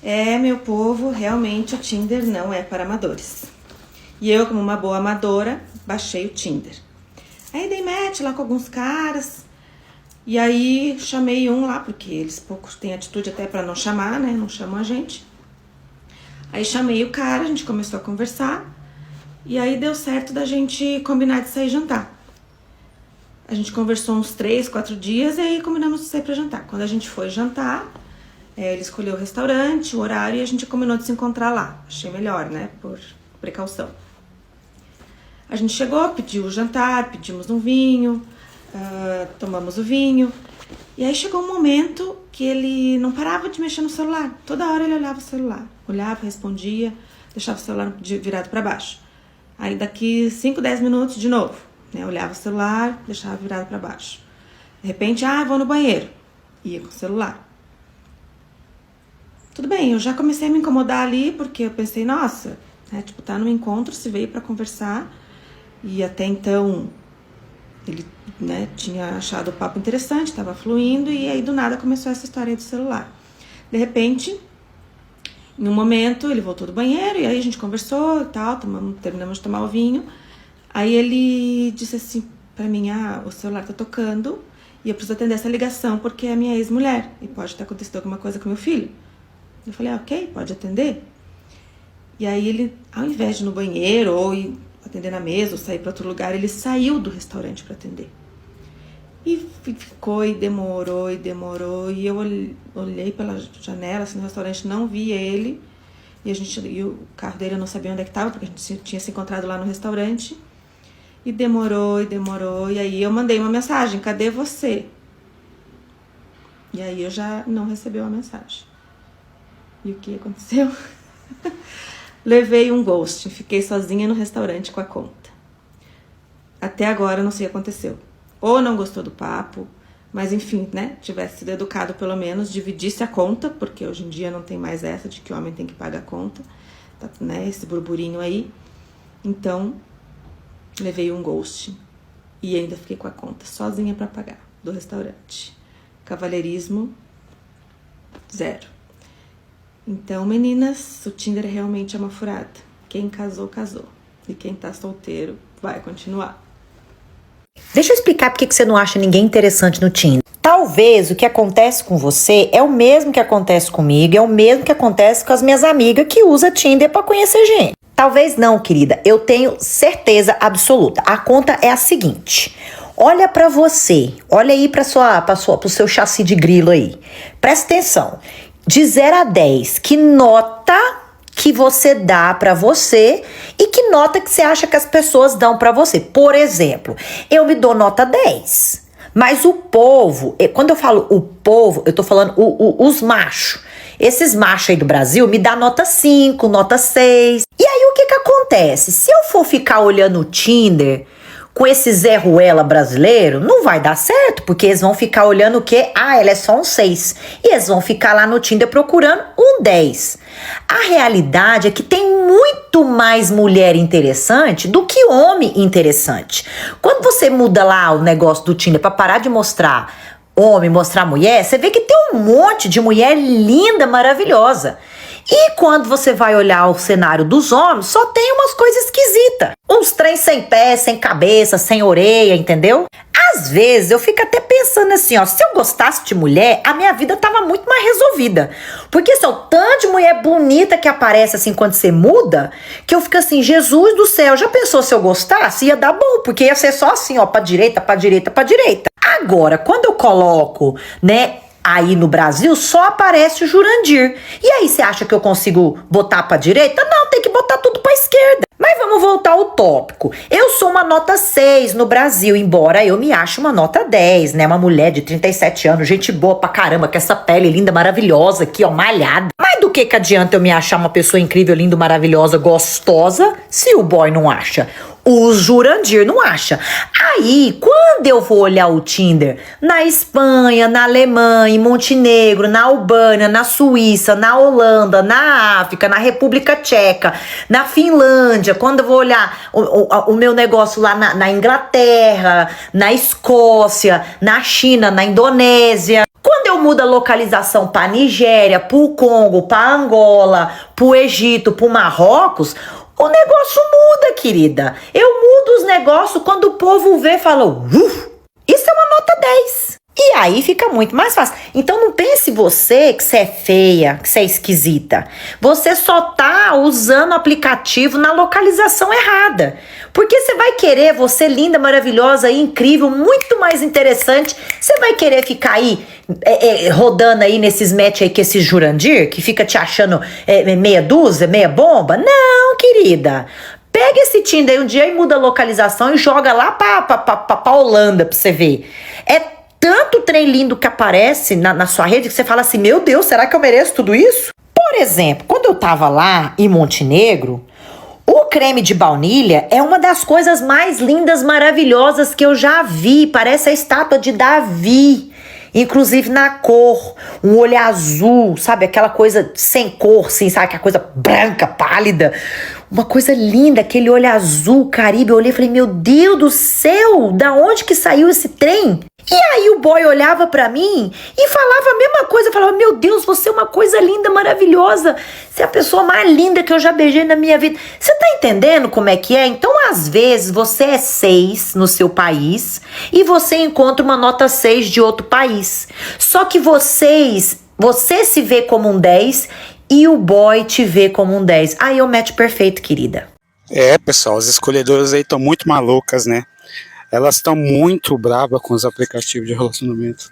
Meu povo, realmente o Tinder não é para amadores. E eu, como uma boa amadora, baixei o Tinder. Aí dei match lá com alguns caras. E aí chamei um lá, porque eles poucos têm atitude até pra não chamar, né? Não chamam a gente. Aí chamei o cara, a gente começou a conversar. E aí deu certo da gente combinar de sair jantar. A gente conversou uns 3, 4 dias e aí combinamos de sair pra jantar. Quando a gente foi jantar, ele escolheu o restaurante, o horário e a gente combinou de se encontrar lá. Achei melhor, né? Por precaução. A gente chegou, pediu o jantar, pedimos um vinho, tomamos o vinho. E aí chegou um momento que ele não parava de mexer no celular. Toda hora ele olhava o celular. Olhava, respondia, deixava o celular virado pra baixo. Aí daqui 5, 10 minutos de novo, né? Olhava o celular, deixava virado pra baixo. De repente, vou no banheiro. Ia com o celular. Tudo bem, eu já comecei a me incomodar ali, porque eu pensei, nossa, né, tipo, tá no encontro, se veio pra conversar. E até então, ele, né, tinha achado o papo interessante, tava fluindo, e aí do nada começou essa história aí do celular. De repente, em um momento, ele voltou do banheiro, e aí a gente conversou e tal, terminamos de tomar o vinho. Aí ele disse assim pra mim, o celular tá tocando, e eu preciso atender essa ligação, porque é a minha ex-mulher, e pode ter acontecido alguma coisa com meu filho. Eu falei, ok, pode atender. E aí ele, ao invés de ir no banheiro, ou ir atender na mesa, ou sair pra outro lugar, ele saiu do restaurante pra atender. E ficou, e demorou, e eu olhei pela janela, assim, no restaurante, não vi ele. E o carro dele eu não sabia onde é que tava, porque a gente tinha se encontrado lá no restaurante. E demorou, e aí eu mandei uma mensagem, cadê você? E aí eu já não recebi uma mensagem. E o que aconteceu? Levei um ghost, fiquei sozinha no restaurante com a conta. Até agora eu não sei o que aconteceu. Ou não gostou do papo, mas enfim, né? Tivesse sido educado pelo menos, dividisse a conta, porque hoje em dia não tem mais essa de que o homem tem que pagar a conta, tá, né? Esse burburinho aí. Então, levei um ghost e ainda fiquei com a conta sozinha pra pagar do restaurante. Cavalheirismo, 0. Então, meninas, o Tinder realmente é uma furada. Quem casou, casou. E quem tá solteiro, vai continuar. Deixa eu explicar por que você não acha ninguém interessante no Tinder. Talvez o que acontece com você é o mesmo que acontece comigo, é o mesmo que acontece com as minhas amigas que usam Tinder pra conhecer gente. Talvez não, querida. Eu tenho certeza absoluta. A conta é a seguinte. Olha pra você. Olha aí pro seu chassi de grilo aí. Presta atenção. De 0 a 10, que nota que você dá pra você e que nota que você acha que as pessoas dão pra você. Por exemplo, eu me dou nota 10. Mas o povo, quando eu falo o povo, eu tô falando os machos. Esses machos aí do Brasil me dá nota 5, nota 6. E aí o que acontece? Se eu for ficar olhando o Tinder com esse Zé Ruela brasileiro, não vai dar certo, porque eles vão ficar olhando o quê? Ela é só um 6. E eles vão ficar lá no Tinder procurando um 10. A realidade é que tem muito mais mulher interessante do que homem interessante. Quando você muda lá o negócio do Tinder pra parar de mostrar homem, mostrar mulher, você vê que tem um monte de mulher linda, maravilhosa. E quando você vai olhar o cenário dos homens, só tem umas coisas esquisitas. Uns trem sem pé, sem cabeça, sem orelha, entendeu? Às vezes eu fico até pensando assim, se eu gostasse de mulher, a minha vida tava muito mais resolvida. Porque o tanto de mulher bonita que aparece assim quando você muda, que eu fico assim, Jesus do céu, já pensou se eu gostasse? Ia dar bom, porque ia ser só assim, pra direita, pra direita, pra direita. Agora, quando eu coloco, né, aí no Brasil, só aparece o Jurandir. E aí, você acha que eu consigo botar pra direita? Não, tem que botar tudo pra esquerda. Mas vamos voltar ao tópico. Eu sou uma nota 6 no Brasil, embora eu me ache uma nota 10, né? Uma mulher de 37 anos, gente boa pra caramba, com essa pele linda, maravilhosa aqui, malhada. Mas do que adianta eu me achar uma pessoa incrível, linda, maravilhosa, gostosa, se o boy não acha? O Jurandir não acha. Aí, quando eu vou olhar o Tinder na Espanha, na Alemanha, em Montenegro, na Albânia, na Suíça, na Holanda, na África, na República Tcheca, na Finlândia, quando eu vou olhar o meu negócio lá na Inglaterra, na Escócia, na China, na Indonésia, Quando eu mudo a localização para Nigéria, para o Congo, para Angola, para o Egito, para o Marrocos, o negócio muda, querida. Eu mudo os negócios quando o povo vê e fala, isso é uma nota 10. E aí fica muito mais fácil. Então não pense você que você é feia, que você é esquisita. Você só tá usando o aplicativo na localização errada. Porque você vai querer, você linda, maravilhosa, incrível, muito mais interessante, você vai querer ficar aí rodando aí nesses match aí com esse Jurandir, que fica te achando meia dúzia, meia bomba? Não, querida. Pega esse Tinder aí um dia e muda a localização e joga lá pra Holanda pra você ver. É tanto trem lindo que aparece na sua rede que você fala assim, meu Deus, será que eu mereço tudo isso? Por exemplo, quando eu tava lá em Montenegro, o creme de baunilha é uma das coisas mais lindas, maravilhosas que eu já vi. Parece a estátua de Davi. Inclusive na cor, um olho azul, sabe? Aquela coisa sem cor, assim, sabe? Aquela coisa branca, pálida. Uma coisa linda, aquele olho azul, Caribe. Eu olhei e falei, meu Deus do céu, da onde que saiu esse trem? E aí o boy olhava pra mim e falava a mesma coisa. Eu falava, meu Deus, você é uma coisa linda, maravilhosa. Você é a pessoa mais linda que eu já beijei na minha vida. Você tá entendendo como é que é? Então, às vezes, você é 6 no seu país e você encontra uma nota 6 de outro país. Só que você se vê como um 10 e o boy te vê como um 10. Aí é o match perfeito, querida. Pessoal, as escolhedoras aí estão muito malucas, né? Elas estão muito bravas com os aplicativos de relacionamento.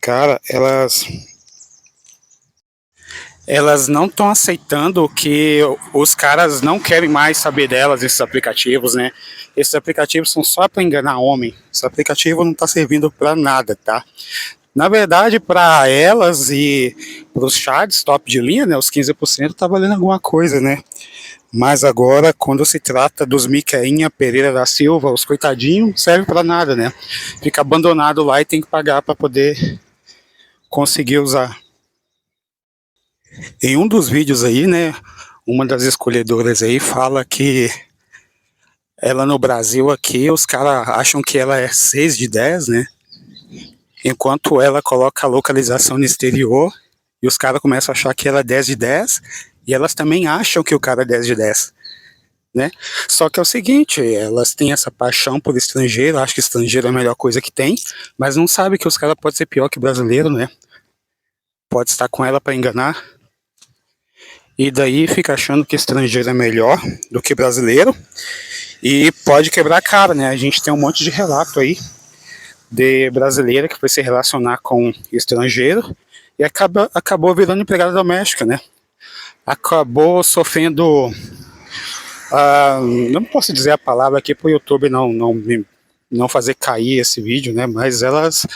Cara, elas não estão aceitando que os caras não querem mais saber delas, esses aplicativos, né? Esses aplicativos são só para enganar homem. Esse aplicativo não está servindo para nada, tá? Na verdade, para elas e para os chats top de linha, né, os 15% tá valendo alguma coisa, né? Mas agora, quando se trata dos Miqueinha Pereira da Silva, os coitadinhos, serve para nada, né? Fica abandonado lá e tem que pagar para poder conseguir usar. Em um dos vídeos aí, né, uma das escolhedoras aí fala que ela no Brasil aqui, os caras acham que ela é 6 de 10, né? Enquanto ela coloca a localização no exterior e os caras começam a achar que ela é 10 de 10 e elas também acham que o cara é 10 de 10, né? Só que é o seguinte, elas têm essa paixão por estrangeiro, acham que estrangeiro é a melhor coisa que tem, mas não sabem que os caras podem ser pior que brasileiro, né? Pode estar com ela para enganar. E daí fica achando que estrangeiro é melhor do que brasileiro e pode quebrar a cara, né? A gente tem um monte de relato aí de brasileira que foi se relacionar com estrangeiro e acabou virando empregada doméstica, né? Acabou sofrendo, não posso dizer a palavra aqui para o YouTube não fazer cair esse vídeo, né? Mas elas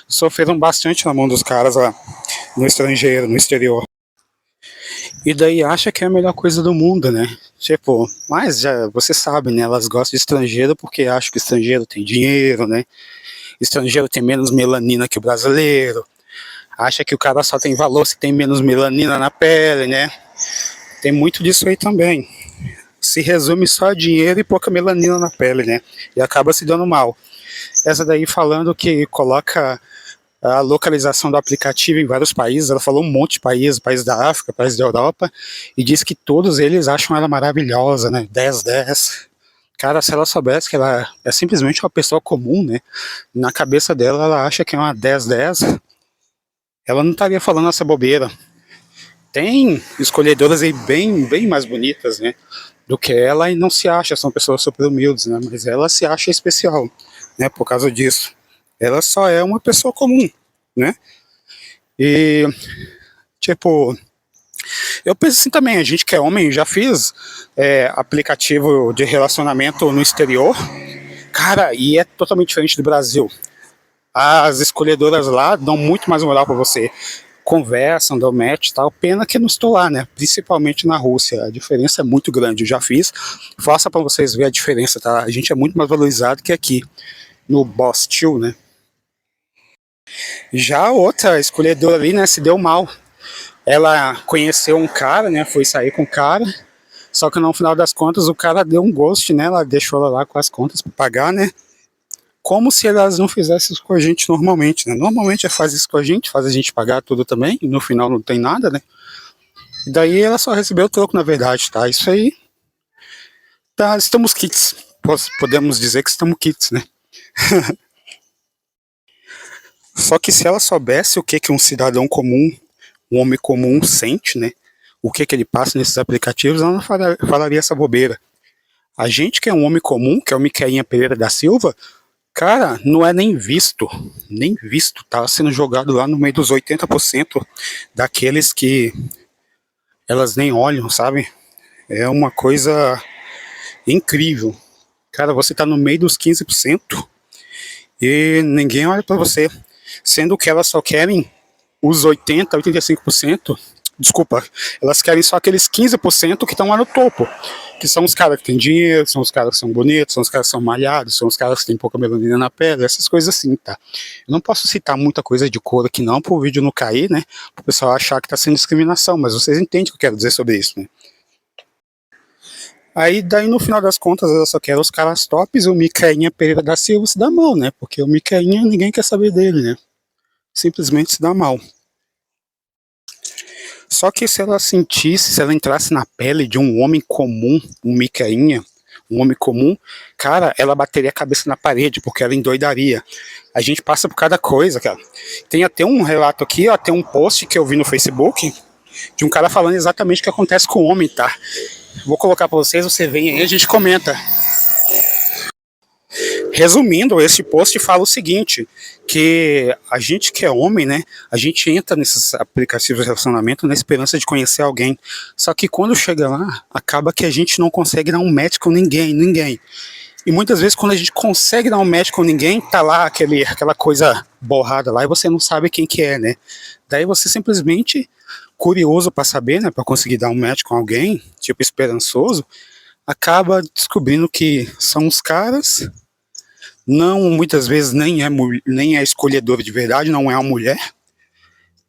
sofreram bastante na mão dos caras lá no estrangeiro, no exterior. E daí acha que é a melhor coisa do mundo, né? Tipo, mas já você sabe, né? Elas gostam de estrangeiro porque acham que estrangeiro tem dinheiro, né? Estrangeiro tem menos melanina que o brasileiro. Acha que o cara só tem valor se tem menos melanina na pele, né? Tem muito disso aí também. Se resume só a dinheiro e pouca melanina na pele, né? E acaba se dando mal. Essa daí falando que coloca a localização do aplicativo em vários países, ela falou um monte de países da África, países da Europa, e disse que todos eles acham ela maravilhosa, né? 10/10. Cara, se ela soubesse que ela é simplesmente uma pessoa comum, né? Na cabeça dela, ela acha que é uma 10/10. Ela não estaria falando essa bobeira. Tem escolhedoras aí bem mais bonitas, né? Do que ela e não se acha, são pessoas super humildes, né? Mas ela se acha especial, né? Por causa disso. Ela só é uma pessoa comum, né? E, tipo, eu penso assim também, a gente que é homem, já fiz aplicativo de relacionamento no exterior, cara, e é totalmente diferente do Brasil. As escolhedoras lá dão muito mais moral para você, conversam, dão match e tal, pena que eu não estou lá, né, principalmente na Rússia, a diferença é muito grande, eu já fiz, faça para vocês verem a diferença, tá, a gente é muito mais valorizado que aqui, no Bostil, né. Já a outra escolhedora ali, né, se deu mal. Ela conheceu um cara, né, foi sair com o cara, só que no final das contas o cara deu um ghost, né, ela deixou ela lá com as contas para pagar, né, como se elas não fizessem isso com a gente normalmente, né? Normalmente ela faz isso com a gente, faz a gente pagar tudo também, e no final não tem nada, né? E daí ela só recebeu o troco, na verdade, tá? Isso aí, tá, estamos kits. Podemos dizer que estamos kits, né? Só que se ela soubesse o que um cidadão comum, um homem comum sente, né? O que ele passa nesses aplicativos, ela não falaria essa bobeira. A gente que é um homem comum, que é o Miqueinha Pereira da Silva, cara, não é nem visto, tá sendo jogado lá no meio dos 80% daqueles que elas nem olham, sabe? É uma coisa incrível. Cara, você tá no meio dos 15% e ninguém olha pra você, sendo que elas só querem os 85%, desculpa, elas querem só aqueles 15% que estão lá no topo, que são os caras que têm dinheiro, são os caras que são bonitos, são os caras que são malhados, são os caras que têm pouca melanina na pele, essas coisas assim, tá? Eu não posso citar muita coisa de cor aqui não, pro vídeo não cair, né? Pro pessoal achar que tá sendo discriminação, mas vocês entendem o que eu quero dizer sobre isso, né? Aí daí no final das contas ela só quer os caras tops e o Miqueinha Pereira da Silva se dá mal, né? Porque o Miqueinha ninguém quer saber dele, né? Simplesmente se dá mal. Só que se ela sentisse, se ela entrasse na pele de um homem comum, um Miqueinha, um homem comum, cara, ela bateria a cabeça na parede, porque ela endoidaria. A gente passa por cada coisa, cara. Tem até um relato aqui, ó, tem um post que eu vi no Facebook, de um cara falando exatamente o que acontece com o homem, tá? Vou colocar pra vocês, você vem aí, a gente comenta. Resumindo, esse post fala o seguinte, que a gente que é homem, né, a gente entra nesses aplicativos de relacionamento na esperança de conhecer alguém, só que quando chega lá, acaba que a gente não consegue dar um match com ninguém. E muitas vezes quando a gente consegue dar um match com ninguém, tá lá aquela coisa borrada lá e você não sabe quem que é, né. Daí você simplesmente, curioso para saber, né, para conseguir dar um match com alguém, tipo esperançoso, acaba descobrindo que são os caras, não, muitas vezes nem é escolhedora de verdade, não é uma mulher,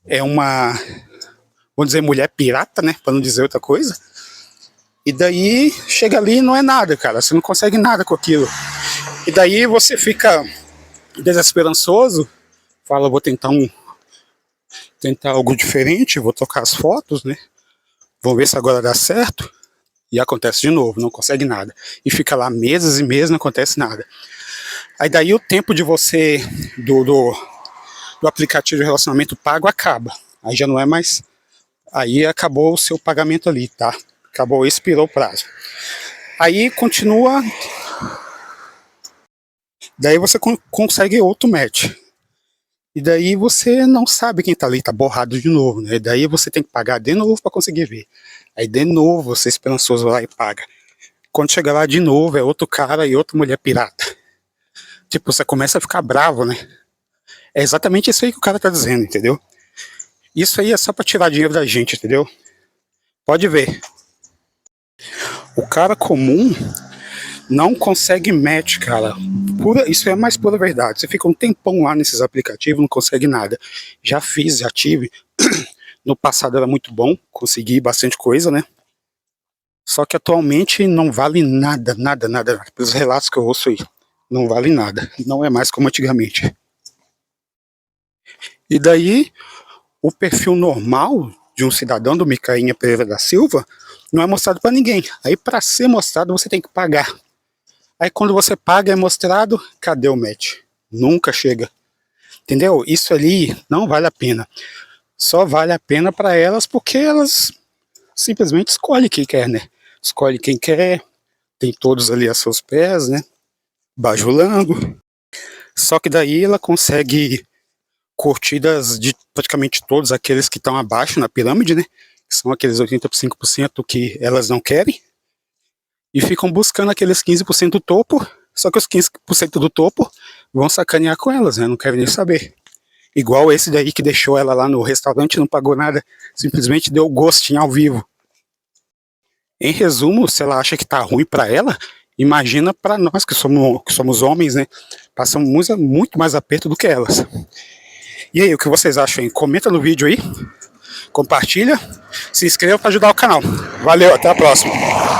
é uma, vamos dizer, mulher pirata, né, para não dizer outra coisa, e daí chega ali e não é nada, cara, você não consegue nada com aquilo, e daí você fica desesperançoso, fala, vou tentar algo diferente, vou trocar as fotos, né, vou ver se agora dá certo, e acontece de novo, não consegue nada, e fica lá meses e meses, não acontece nada. Aí daí o tempo de você, do aplicativo de relacionamento pago acaba. Aí já não é mais, aí acabou o seu pagamento ali, tá? Acabou, expirou o prazo. Aí continua, daí você consegue outro match. E daí você não sabe quem tá ali, tá borrado de novo, né? E daí você tem que pagar de novo para conseguir ver. Aí de novo você esperançoso vai lá e paga. Quando chega lá de novo é outro cara e outra mulher pirata. Tipo, você começa a ficar bravo, né? É exatamente isso aí que o cara tá dizendo, entendeu? Isso aí é só pra tirar dinheiro da gente, entendeu? Pode ver. O cara comum não consegue match, cara. Isso é a mais pura verdade. Você fica um tempão lá nesses aplicativos, não consegue nada. Já fiz, já tive. No passado era muito bom, consegui bastante coisa, né? Só que atualmente não vale nada. Pelos relatos que eu ouço aí. Não vale nada, não é mais como antigamente. E daí, o perfil normal de um cidadão do Miqueinha Pereira da Silva não é mostrado para ninguém. Aí para ser mostrado você tem que pagar. Aí quando você paga é mostrado, cadê o match? Nunca chega. Entendeu? Isso ali não vale a pena. Só vale a pena para elas porque elas simplesmente escolhem quem quer, né? Escolhe quem quer, tem todos ali a seus pés, né? Bajulando, só que daí ela consegue curtidas de praticamente todos aqueles que estão abaixo na pirâmide, né? Que são aqueles 85% que elas não querem, e ficam buscando aqueles 15% do topo, só que os 15% do topo vão sacanear com elas, né? Não querem nem saber. Igual esse daí que deixou ela lá no restaurante, não pagou nada, simplesmente deu gostinho ao vivo. Em resumo, se ela acha que tá ruim para ela, imagina para nós que somos homens, né? Passamos muito mais aperto do que elas. E aí, o que vocês acham aí? Comenta no vídeo aí, compartilha, se inscreva para ajudar o canal. Valeu, até a próxima.